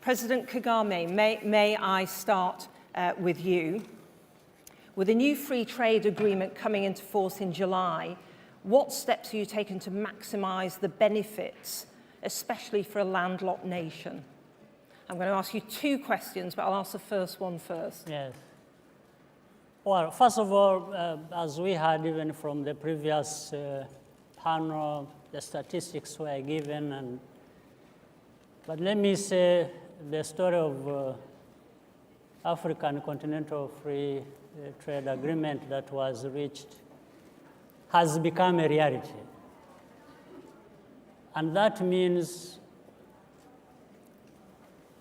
President Kagame, may I start with you? With a new free trade agreement coming into force in July, what steps are you taking to maximise the benefits, especially for a landlocked nation? I'm going to ask you two questions, but I'll ask the first one first. Yes. Well, first of all, as we heard even from the previous panel, the statistics were given, but let me say the story of African Continental Free Trade Agreement that was reached has become a reality. And that means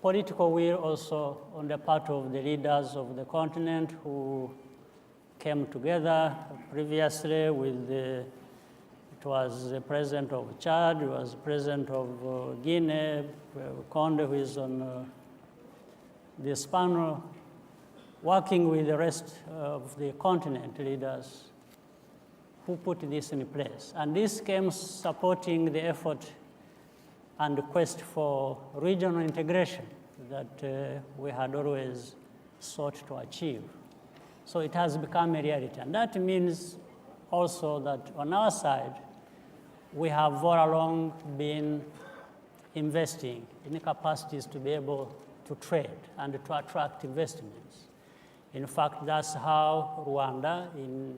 political will also on the part of the leaders of the continent who came together previously with it was the president of Chad, it was the president of Guinea, Conde, who is on this panel, working with the rest of the continent leaders who put this in place. And this came supporting the effort and the quest for regional integration that we had always sought to achieve. So it has become a reality. And that means also that on our side, we have all along been investing in capacities to be able to trade and to attract investments. In fact, that's how Rwanda, in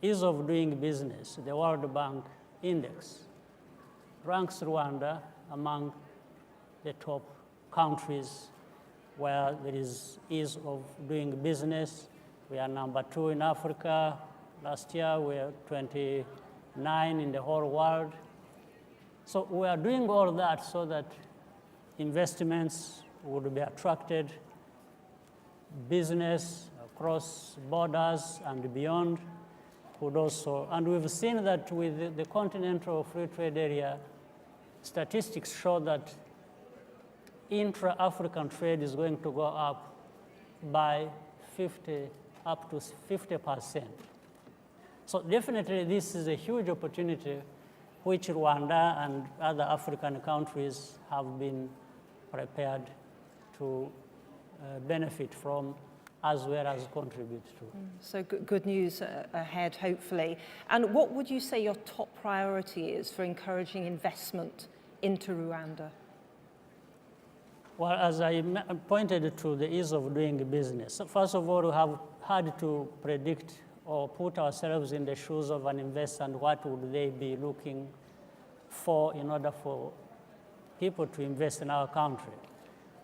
ease of doing business, the World Bank Index ranks Rwanda among the top countries where there is ease of doing business. We are number 2 in Africa. Last year, we were 29 in the whole world. So we are doing all that so that investments would be attracted, business across borders and beyond would also. And we've seen that with the Continental Free Trade Area, statistics show that intra-African trade is going to go up by up to 50%. So definitely this is a huge opportunity which Rwanda and other African countries have been prepared to benefit from as well as contribute to. So good news ahead, hopefully. And what would you say your top priority is for encouraging investment into Rwanda? Well, as I pointed to the ease of doing business, first of all, we have had to predict or put ourselves in the shoes of an investor and what would they be looking for in order for people to invest in our country.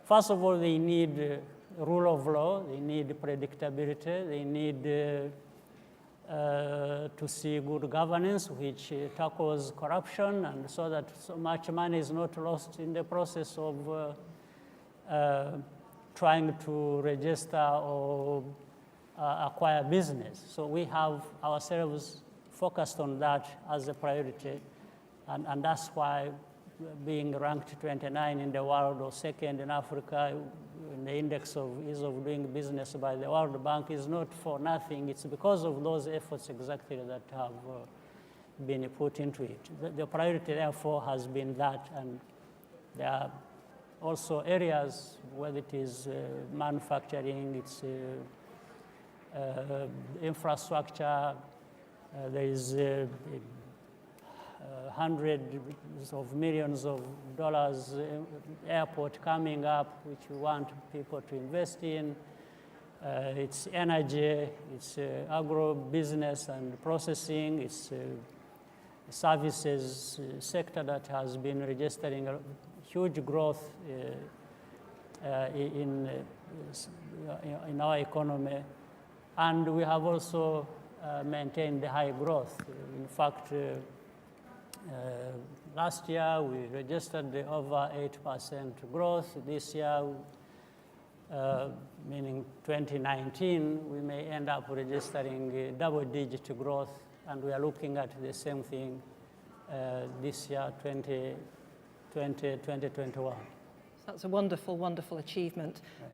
First of all, they need rule of law, they need predictability, they need to see good governance which tackles corruption, and so that so much money is not lost in the process of trying to register or acquire business. So we have ourselves focused on that as a priority, and that's why being ranked 29 in the world or second in Africa in the index of ease of doing business by the World Bank is not for nothing. It's because of those efforts exactly that have been put into it. The priority, therefore, has been that, and there are also areas whether it is manufacturing, it's infrastructure, there is hundreds of millions of dollars airport coming up, which we want people to invest in. It's energy, it's agro-business and processing, it's services sector that has been registering a huge growth in our economy. And we have also maintained the high growth. In fact, last year we registered the over 8% growth. This year, meaning 2019, we may end up registering double-digit growth, and we are looking at the same thing this year, 2021. That's a wonderful, wonderful achievement. Right.